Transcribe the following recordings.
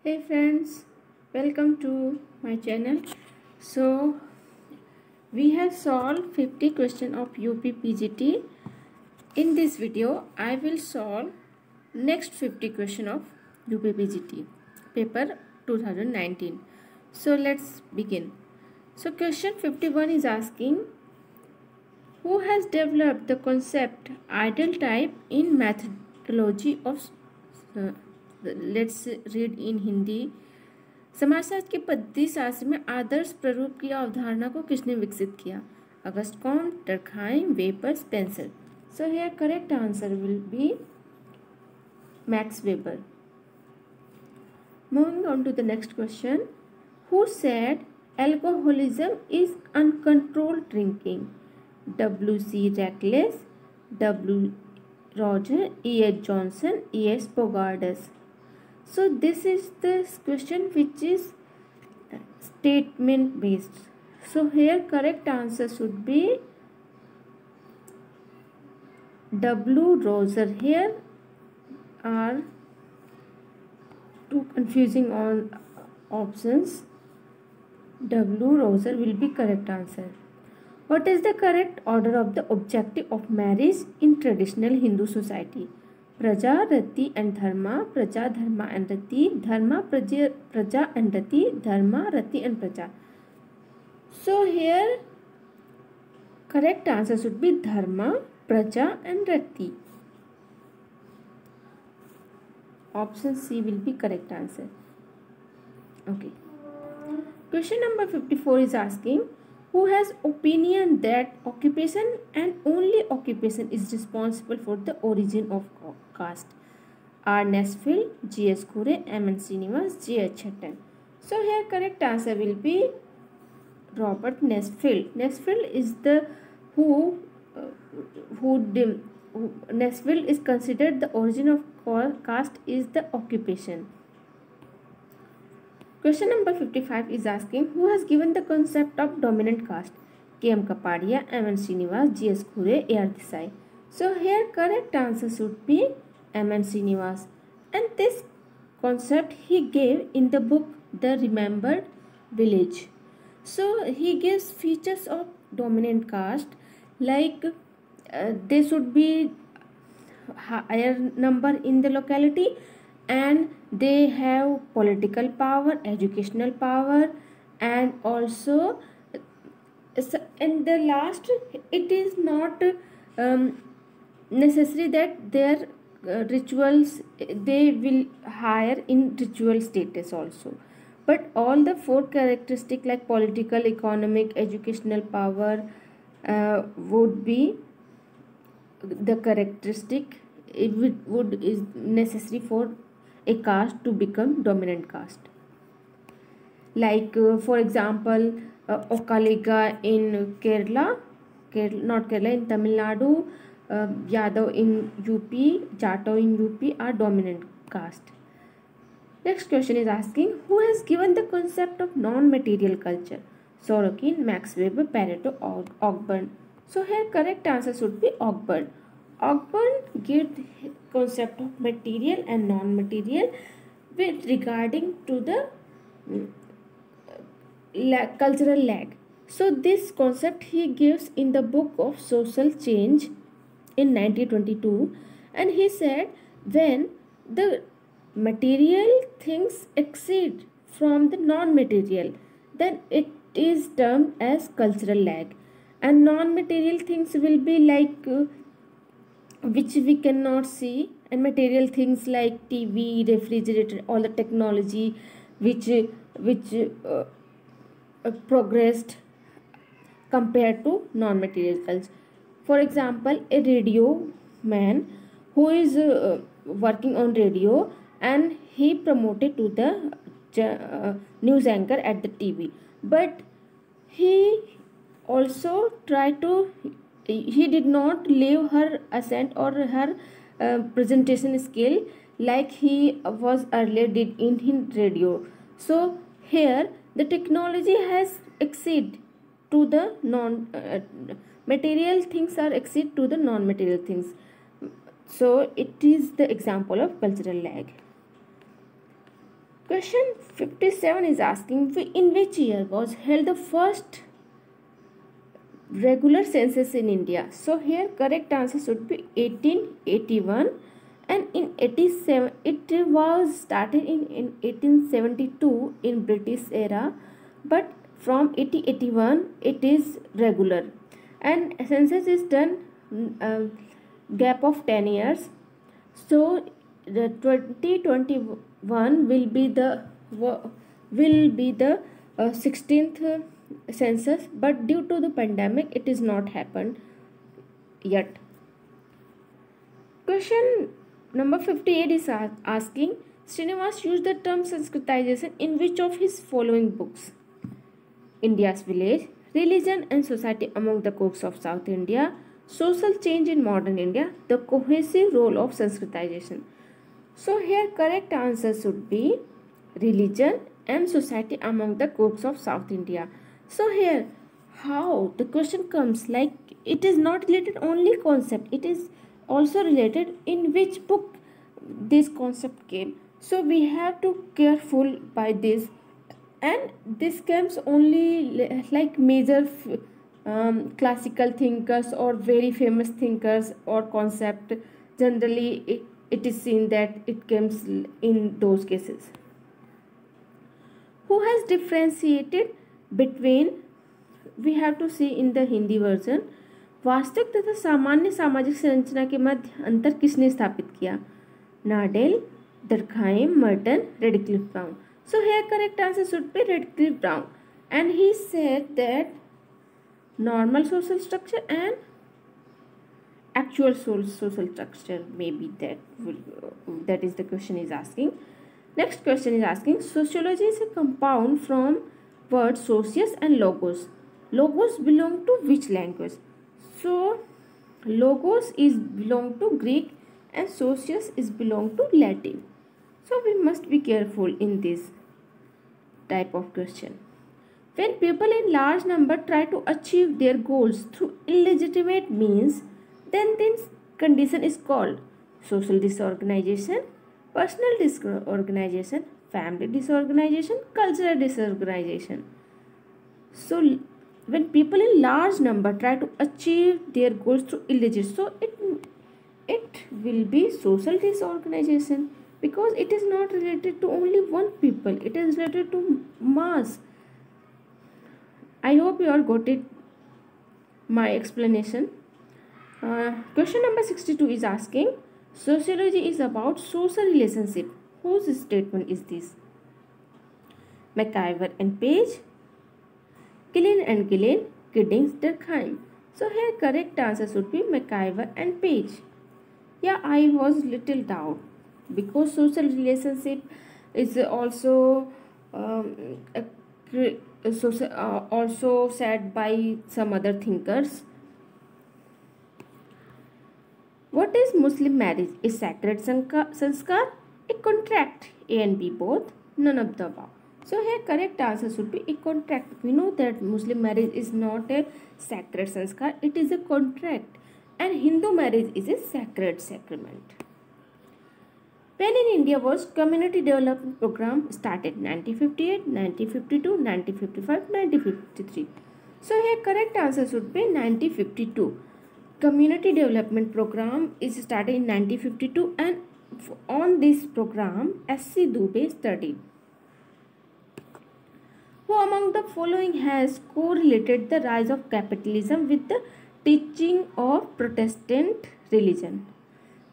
Hey friends, welcome to my channel. So we have solved 50 questions of UPPGT. In this video, I will solve next 50 questions of UPPGT paper 2019. So let's begin. So question 51 is asking, who has developed the concept ideal type in methodology of let's read in Hindi. समाजशास्त्र के पद्धति शास्त्र में आदर्श प्रारूप की अवधारणा को किसने विकसित किया? August Comte, Durkheim, Weber, Spencer. So here correct answer will be Max Weber. Moving on to the next question. Who said alcoholism is uncontrolled drinking? W.C. Reckless, W. Roger, E.H. Johnson, E.S. Pogardas. So this is the question which is statement based. So here correct answer should be W. Roger. Here are two confusing on options. W. Roger will be correct answer. What is the correct order of the objective of marriage in traditional Hindu society? Praja, Rati and Dharma, Praja, Dharma and Rati, Dharma, Praja and Rati, Dharma, Rati and Praja. So here correct answer should be Dharma, Praja and Rati. Option C will be correct answer. Okay. Question number 54 is asking, who has opinion that occupation and only occupation is responsible for the origin of caste? R. Nesfield, G. S. Kure, M. N. Srinivas, G. H. Hutton. So here correct answer will be Robert Nesfield. Nesfield is the Nesfield is considered the origin of caste is the occupation. Question number 55 is asking, who has given the concept of dominant caste? K. M. Kapadia, M. N. Srinivas, G. S. Kure, A. R. Desai. So here correct answer should be M. N. Srinivas. And this concept he gave in the book The Remembered Village. So he gives features of dominant caste like they should be higher number in the locality, and they have political power, educational power, and also in the last it is not necessary that their rituals they will higher in ritual status also, but all the four characteristics like political, economic, educational power would be the characteristic it would is necessary for a caste to become dominant caste. Like for example, Okaliga in Kerala, not Kerala, in Tamil Nadu, Yadav in UP, Jatau in UP are dominant caste. Next question is asking, who has given the concept of non-material culture? Sorokin, Max Weber, Pareto, Ogburn. So here correct answer should be Ogburn. Ogburn gives the concept of material and non-material with regarding to the cultural lag. So this concept he gives in the book of Social Change in 1922, and he said when the material things exceed from the non-material, then it is termed as cultural lag, and non-material things will be like which we cannot see, and material things like TV, refrigerator, all the technology which progressed compared to non-material culture. For example, a radio man who is working on radio, and he promoted to the news anchor at the TV, but he also tried to he did not leave her accent or her presentation skill like he was earlier did in his radio. So here the technology has exceed to the material things are exceed to the non-material things. So it is the example of cultural lag. Question 57 is asking in which year was held the first regular census in India. So here correct answer should be 1881, and in 87 it was started in 1872 in British era, but from 1881 it is regular, and census is done gap of 10 years. So the 2021 will be the 16th census, but due to the pandemic it is not happened yet. Question number 58 is asking Srinivas used the term Sanskritization in which of his following books? India's Village, Religion and Society among the Cooks of South India, Social Change in Modern India, The Cohesive Role of Sanskritization. So here correct answer should be Religion and Society among the Cooks of South India. So here how the question comes, like it is not related only concept, it is also related in which book this concept came. So we have to careful by this, and this comes only like major classical thinkers or very famous thinkers or concept. Generally it is seen that it comes in those cases. Who has differentiated between, we have to see in the Hindi version, वास्तविक तथा सामान्य सामाजिक संरचना के मध्य अंतर किसने स्थापित किया? Nadel, Durkheim, Merton, Radcliffe Brown. So here correct answer should be Redcliffe Brown, and he said that normal social structure and actual social structure, maybe that is the question is asking. Next question is asking sociology is a compound from words socius and logos. Logos belong to which language? So logos is belong to Greek and socius is belong to Latin. So we must be careful in this type of question. When people in large number try to achieve their goals through illegitimate means, then this condition is called social disorganization, personal disorganization, family disorganization, cultural disorganization. So when people in large number try to achieve their goals through illegitimate, so it will be social disorganization, because it is not related to only one people, it is related to mass. I hope you all got it, my explanation. Question number 62 is asking sociology is about social relationship. Whose statement is this? McIver and Page, Gillen and Gillen, Giddings, Durkheim. So here correct answer should be McIver and Page. Yeah, I was little doubt, because social relationship is also also said by some other thinkers. What is Muslim marriage? A sacred sanskar, a contract, A and B both, none of the above. So here correct answer should be a contract. We know that Muslim marriage is not a sacred sanskar, it is a contract, and Hindu marriage is a sacred sacrament. When in India was community development program started? 1958, 1952, 1955, 1953. So here correct answer should be 1952. Community development program is started in 1952, and on this program S.C. Dubey studied. Who among the following has correlated the rise of capitalism with the teaching of Protestant religion?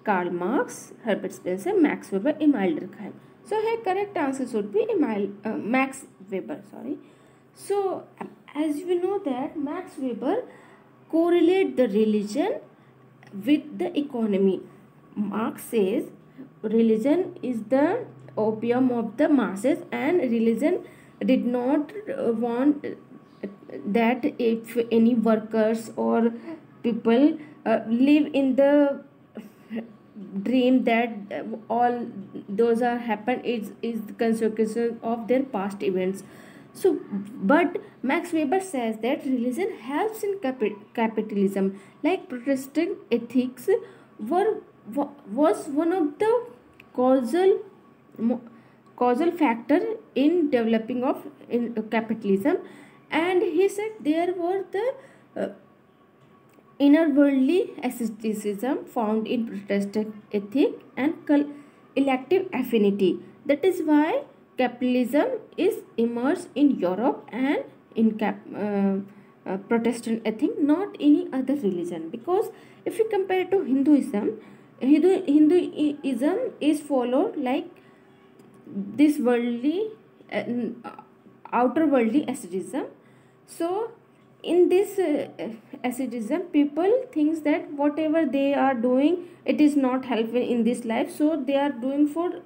Karl Marx, Herbert Spencer, Max Weber, Emile Durkheim. So here correct answer should be Max Weber. So as you know that Max Weber correlate the religion with the economy. Marx says religion is the opium of the masses, and religion did not want that if any workers or people live in the dream that all those are happened is the consequences of their past events. So but Max Weber says that religion helps in capitalism, like Protestant ethics was one of the causal causal factor in developing of capitalism. And he said there were the inner worldly asceticism found in Protestant ethic and elective affinity. That is why capitalism is emerged in Europe and in Protestant ethic, not any other religion. Because if you compare to Hinduism, Hinduism is followed like this worldly, outer worldly asceticism. So in this asceticism, people thinks that whatever they are doing, it is not helpful in this life, so they are doing for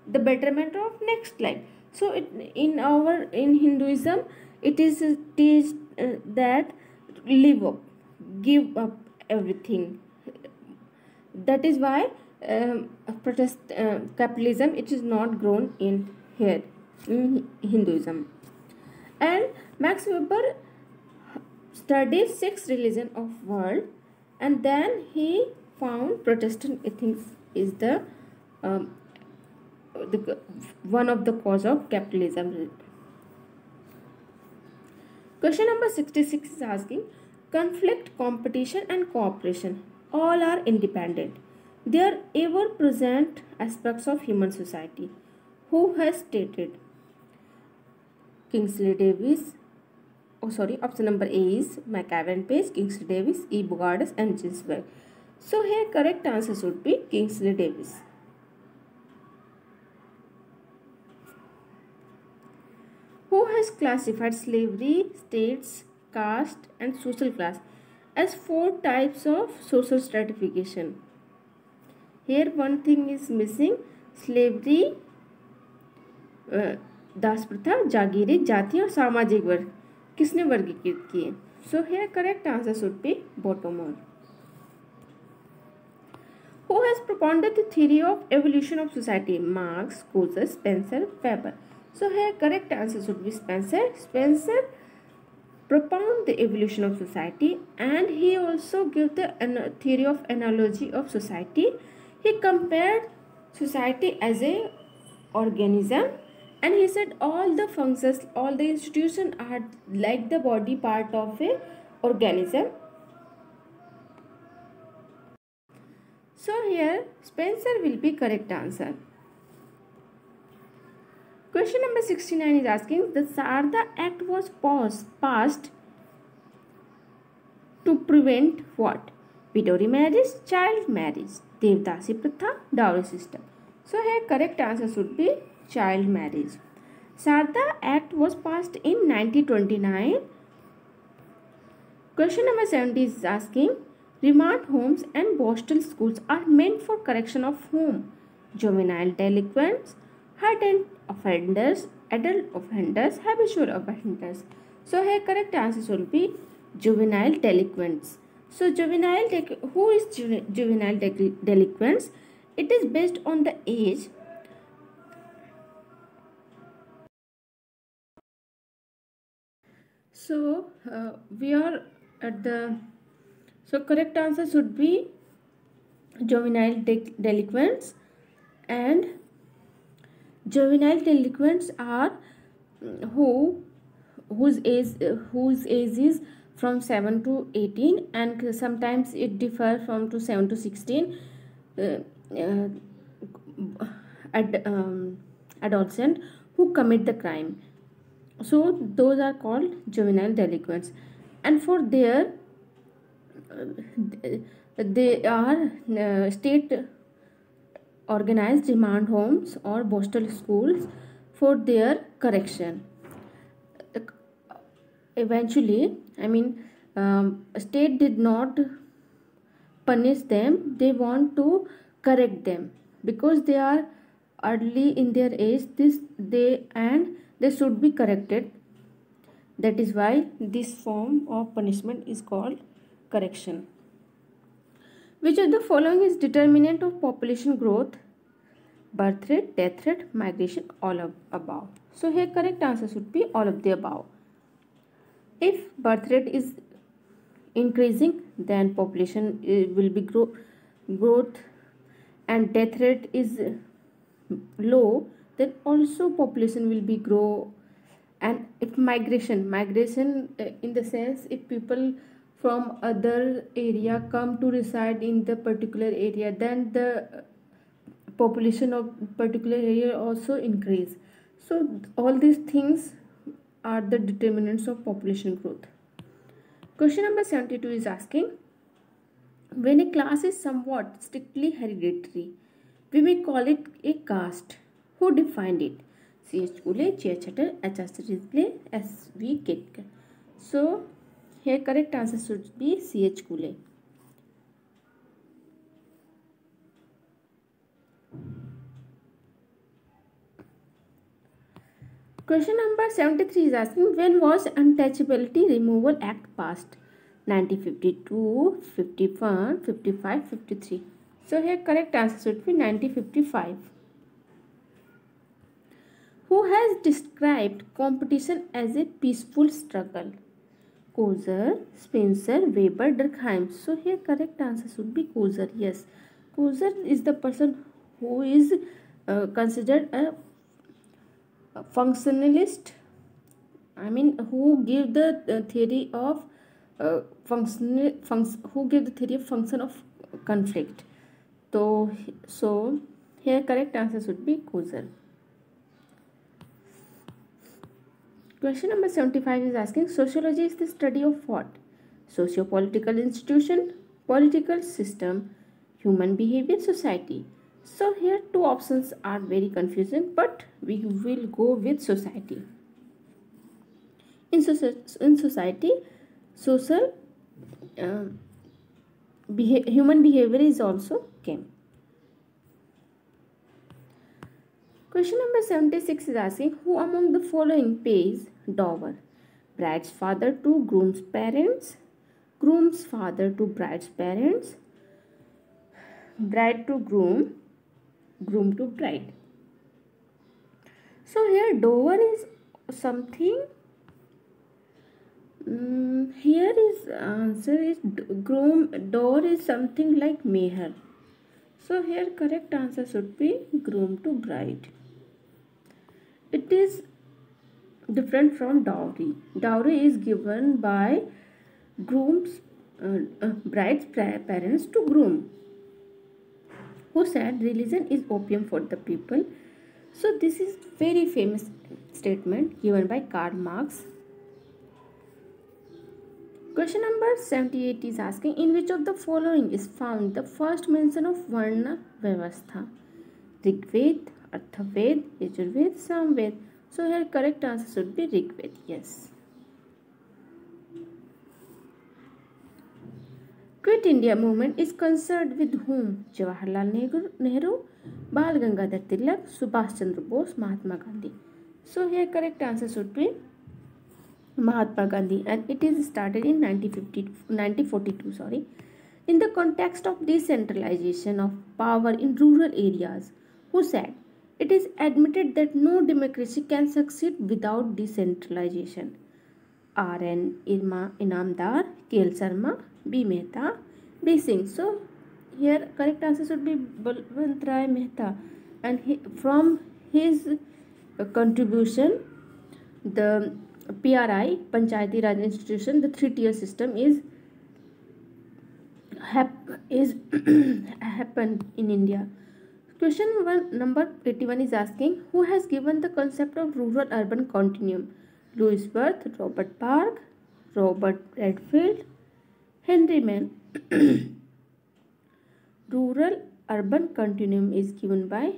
the betterment of next life. So in Hinduism, it is teach that live up, give up everything. That is why capitalism, it is not grown in here in Hinduism. And Max Weber studied 6 religions of world, and then he found Protestant ethics is the one of the cause of capitalism. Question number 66 is asking, conflict, competition and cooperation all are independent. They are ever present aspects of human society. Who has stated? Kingsley Davis. Option number A is McAvan Page, Kingsley Davis, E. Bogardus and Ginsberg. So here correct answer should be Kingsley Davis. Who has classified slavery, states, caste and social class as 4 types of social stratification? Here one thing is missing, slavery, दास प्रथा, जागीरी, जाति और सामाजिक वर्ग किसने वर्गीकृत किए? सो here correct answer should be Bottomore. Who has propounded the theory of evolution of society? Marx, Coase, Spencer, Weber. So here correct answer should be Spencer. Spencer propounded the evolution of society, and he also gave the theory of analogy of society. He compared society as a organism, and he said all the functions, all the institutions are like the body part of a organism. So here Spencer will be correct answer. Question number 69 is asking, the Sarda Act was passed to prevent what? Widow remarriage, child marriage, Devdasi Pratha, dowry system. So here correct answer should be child marriage. Sarda Act was passed in 1929. Question number 70 is asking, remand homes and Boston schools are meant for correction of whom? Juvenile delinquents, hardened offenders, adult offenders, habitual offenders. So here correct answer will be juvenile delinquents. So who is juvenile delinquents? It is based on the age. So we are at the, so correct answer should be juvenile delinquents, and juvenile delinquents are whose age is from 7 to 18, and sometimes it differ from to 7 to 16 adolescent who commit the crime. So those are called juvenile delinquents, and for their they are state organized remand homes or Boston schools for their correction. Eventually, state did not punish them, they want to correct them because they are early in their age, they should be corrected. That is why this form of punishment is called correction. Which of the following is determinant of population growth? Birth rate, death rate, migration, all of above. So here correct answer should be all of the above. If birth rate is increasing, then population will be growth, and death rate is low, then also population will be grow. And if migration in the sense, if people from other area come to reside in the particular area, then the population of particular area also increase. So all these things are the determinants of population growth. Question number 72 is asking, when a class is somewhat strictly hereditary, we may call it a caste. Who defined it? C.H. Cooley, J.H. Hutter, H.R. Risley, S.V. Ketkar. So here correct answer should be C.H. Cooley. Question number 73 is asking, when was Untouchability Removal Act passed? 1952, 51, 55, 53. So here correct answer should be 1955. Who has described competition as a peaceful struggle? Coser, Spencer, Weber, Durkheim. So here correct answer should be Coser. Yes, Coser is the person who is considered a functionalist. I mean, who gave the theory of who gave the theory of function of conflict. So here correct answer should be Coser. Question number 75 is asking, sociology is the study of what? Socio-political institution, political system, human behavior, society. So here two options are very confusing, but we will go with society. In society, social human behavior is also came. Question number 76 is asking, who among the following pays dower? Bride's father to groom's parents, groom's father to bride's parents, bride to groom, groom to bride. So here dower is something. Here is answer is groom. Dower is something like meher. So here correct answer should be groom to bride. It is different from dowry. Dowry is given by groom's bride's parents to groom, who said religion is opium for the people. So this is very famous statement given by Karl Marx. Question number 78 is asking, in which of the following is found the first mention of Varna Vyavastha? Rigved, Atharvaved, Yajurved, Samved. So here correct answer should be Rigved. Yes. Quit India movement is concerned with whom? Jawaharlal Nehru, Bal Gangadhar Tilak, Subhash Chandra Bose, Mahatma Gandhi. So here correct answer should be Mahatma Gandhi, and it is started in 1942. In the context of decentralization of power in rural areas, who said, it is admitted that no democracy can succeed without decentralization? R.N. Inamdar, K.L. Sharma, B. Mehta, B. Singh. So here correct answer should be Balwant Rai Mehta, and from his contribution, the PRI, Panchayati Raj institution, the three-tier system is happened in India. Question number 81 is asking, who has given the concept of rural-urban continuum? Louis Wirth, Robert Park, Robert Redfield, Henry Mann. Rural-urban continuum is given by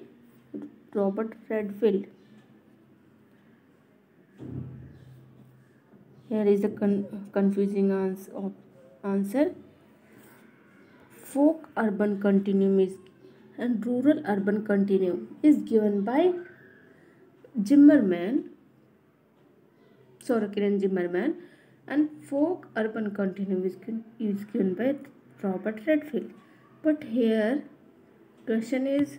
Robert Redfield. Here is the confusing answer. Folk urban continuum is and rural urban continuum is given by Zimmerman, Sorokin Zimmerman, and folk urban continuum is given by Robert Redfield. But here question is,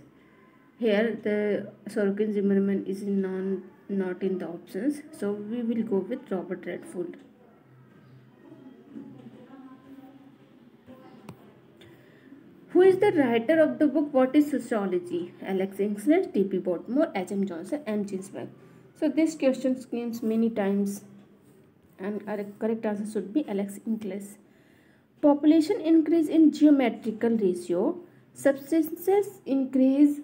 here the Sorokin Zimmerman is not in the options, so we will go with Robert Redfield. Who is the writer of the book What is Sociology? Alex Inksler, T.P. Bodmore, H.M. Johnson, M. Ginsberg. So this question comes many times and our correct answer should be Alex Inksler. Population increase in geometrical ratio. Substances increase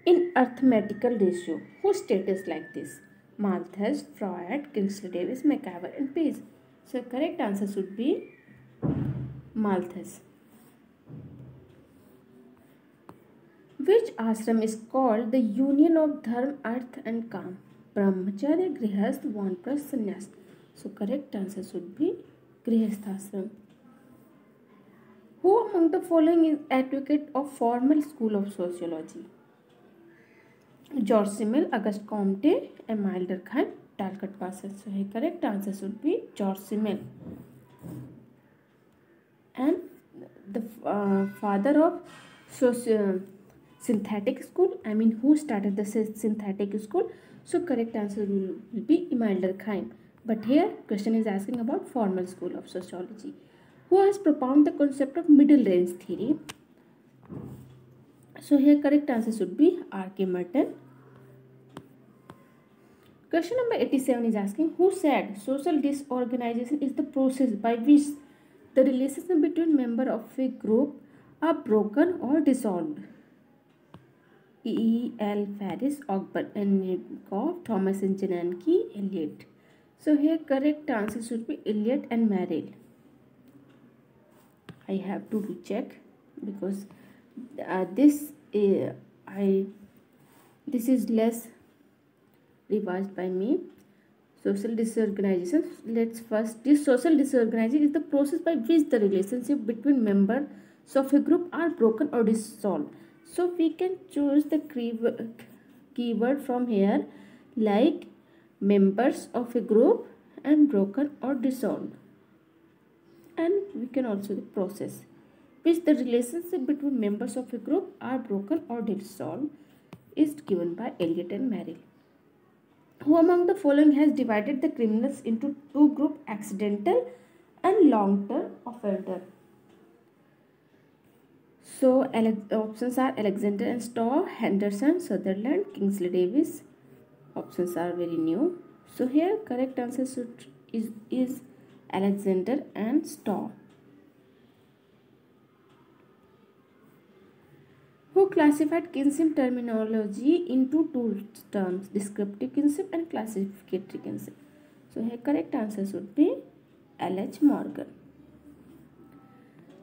in arithmetical ratio. Who status like this? Malthus, Freud, Kingsley Davis, McIver and Page. So correct answer should be Malthus. Which ashram is called the union of dharma, arth and kam? Brahmacharya, Grihasth, Vanprasth, Sannyas. So correct answer should be Grihasth ashram. Who among the following is advocate of formal school of sociology? George Simmel, Auguste Comte, Emile Durkheim, Talcott Parsons. So here correct answer should be George Simmel. And the father of synthetic school, who started the synthetic school? So correct answer will be Emile Durkheim. But here question is asking about formal school of sociology. Who has propounded the concept of middle range theory? So here correct answer should be R.K. Merton. Question number 87 is asking, who said social disorganization is the process by which the relationship between members of a group are broken or dissolved? E. L. Ferris, Ogburn and Nibkoff, Thomas and Jananke, Eliot. So here correct answer should be Eliot and Merrill. I have to recheck because this is less revised by me. Social disorganization. Let's first. This social disorganization is the process by which the relationship between members of a group are broken or dissolved. So we can choose the keyword from here, like members of a group and broken or dissolved. And we can also the process which the relationship between members of a group are broken or dissolved is given by Eliot and Merrill. Who among the following has divided the criminals into two groups, accidental and long-term offender? So options are Alexander and Stowe, Henderson, Sutherland, Kingsley Davis. Options are very new. So here correct answer is Alexander and Stowe. Who classified kinship terminology into two terms, descriptive kinship and classificatory kinship? So here correct answer should be L.H. Morgan.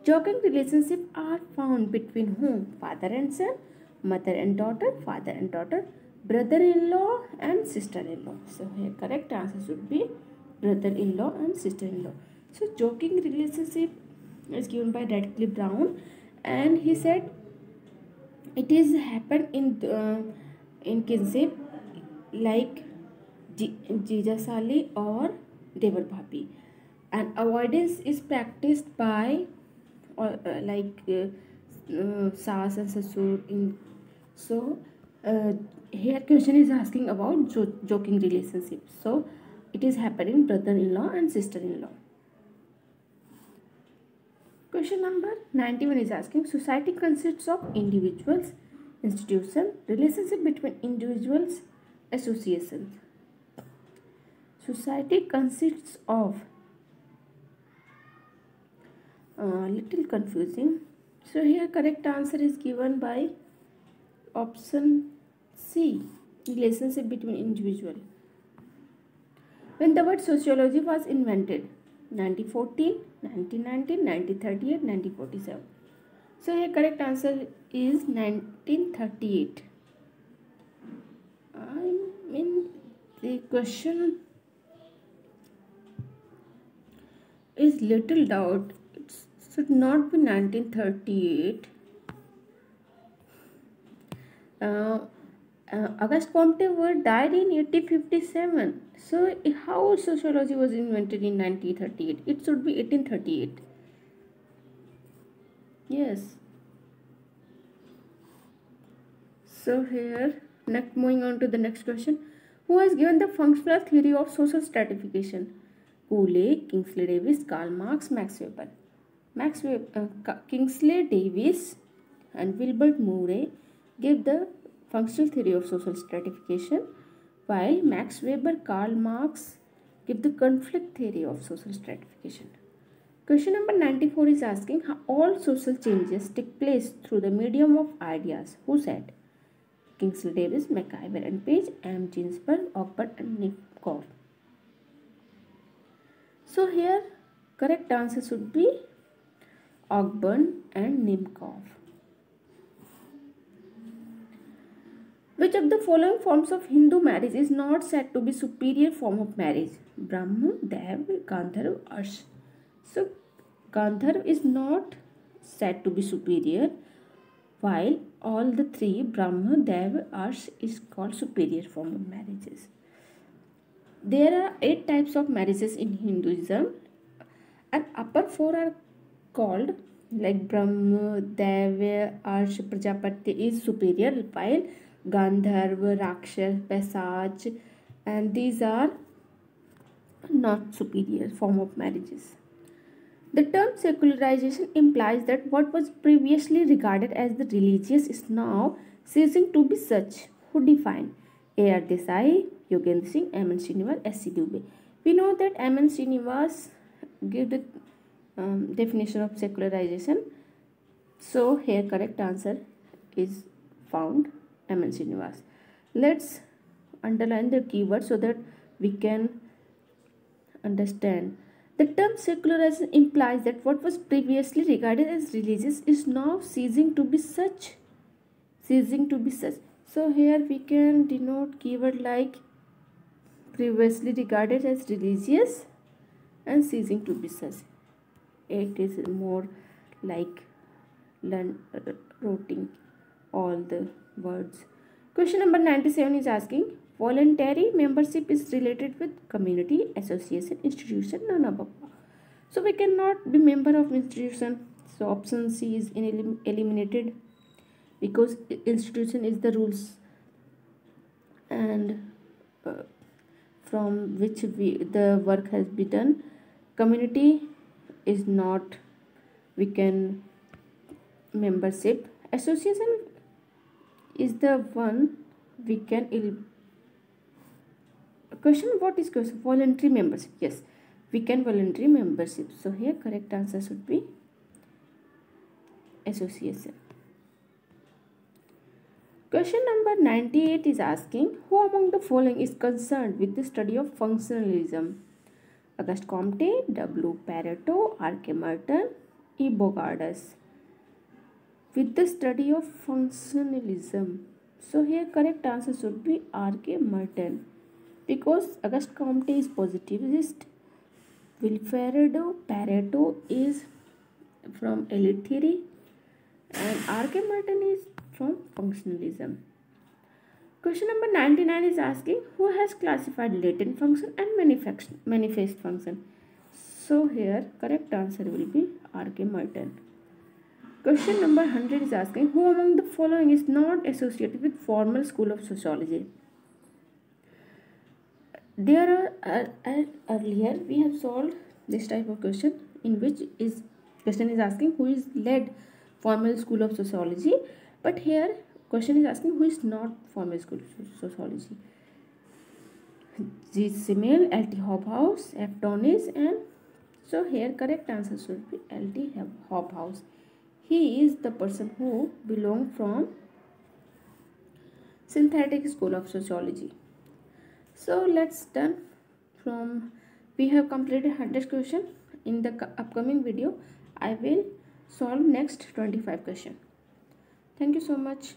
Joking relationships are found between whom? Father and son, mother and daughter, father and daughter, brother-in-law and sister-in-law. So here correct answer should be brother-in-law and sister-in-law. So joking relationship is given by Radcliffe Brown, and he said it is happened in kinship like Jijasali or Devar Bhabi, and avoidance is practiced by Saas and Sasur. So here question is asking about joking relationship. So it is happening brother-in-law and sister-in-law. Question number 91 is asking, society consists of individuals, institutions, relationship between individuals, associations. Society consists of little confusing. So here correct answer is given by option C, relationship between individual. When the word sociology was invented? 1914, 1919, 1938, 1947. So here correct answer is 1938. The question is little doubt. It should not be 1938. Auguste Comte died in 1857. So how sociology was invented in 1938? It should be 1838. Yes. So here, moving on to the next question. Who has given the functional theory of social stratification? Cooley, Kingsley Davis, Karl Marx, Max Weber. Kingsley Davis and Wilbert Murray gave the functional theory of social stratification, while Max Weber, Karl Marx give the conflict theory of social stratification. Question number 94 is asking how all social changes take place through the medium of ideas. Who said? Kingsley Davis, McIver and Page, M. Ginsberg, Ogbert and Nipkow. So here correct answer should be Ogbert and Nipkow. Which of the following forms of Hindu marriage is not said to be superior form of marriage? Brahma, Dev, Gandharva, Arsh. So Gandharva is not said to be superior, while all the three Brahma, Dev, Arsh is called superior form of marriages. There are 8 types of marriages in Hinduism, and upper 4 are called like Brahma, Dev, Arsh, Prajapati is superior, while Gandharva, Rakshas, Paisaj, and these are not superior form of marriages. The term secularization implies that what was previously regarded as the religious is now ceasing to be such. Who defined? A.R. Desai, Yogendra Singh, M.N. Srinivas, S.C. Dubey. We know that M.N. Srinivas gave the definition of secularization. So here correct answer is found M.N. Srinivas. Let's underline the keyword so that we can understand. The term secularization implies that what was previously regarded as religious is now ceasing to be such. Ceasing to be such. So here we can denote keyword like previously regarded as religious and ceasing to be such. It is more like writing all the words. Question number 97 is asking voluntary membership is related with community, association, institution, none above. So we cannot be member of institution. So option C is eliminated because institution is the rules and from which the work has been done. Community is not we can membership. Association is the one we can question. What is question? Voluntary membership. Yes, we can voluntary membership. So here correct answer should be association. Question number 98 is asking who among the following is concerned with the study of functionalism? Auguste Comte, W. Pareto, R.K. Merton, E. Bogardus. With the study of functionalism. So here correct answer should be R.K. Merton. Because Auguste Comte is positivist, Wilfredo Pareto is from elite theory, and R.K. Merton is from functionalism. Question number 99 is asking who has classified latent function and manifest function. So here correct answer will be R.K. Merton. Question number 100 is asking who among the following is not associated with formal school of sociology? There are earlier we have solved this type of question in which question is asking who is led formal school of sociology, but here question is asking who is not formal school of sociology. G. Simmel, L.T. Hobhouse, F. Donis, and so here correct answer should be L.T. Hobhouse. He is the person who belong from synthetic school of sociology. So let's done from we have completed 100 question. In the upcoming video I will solve next 25 question. Thank you so much.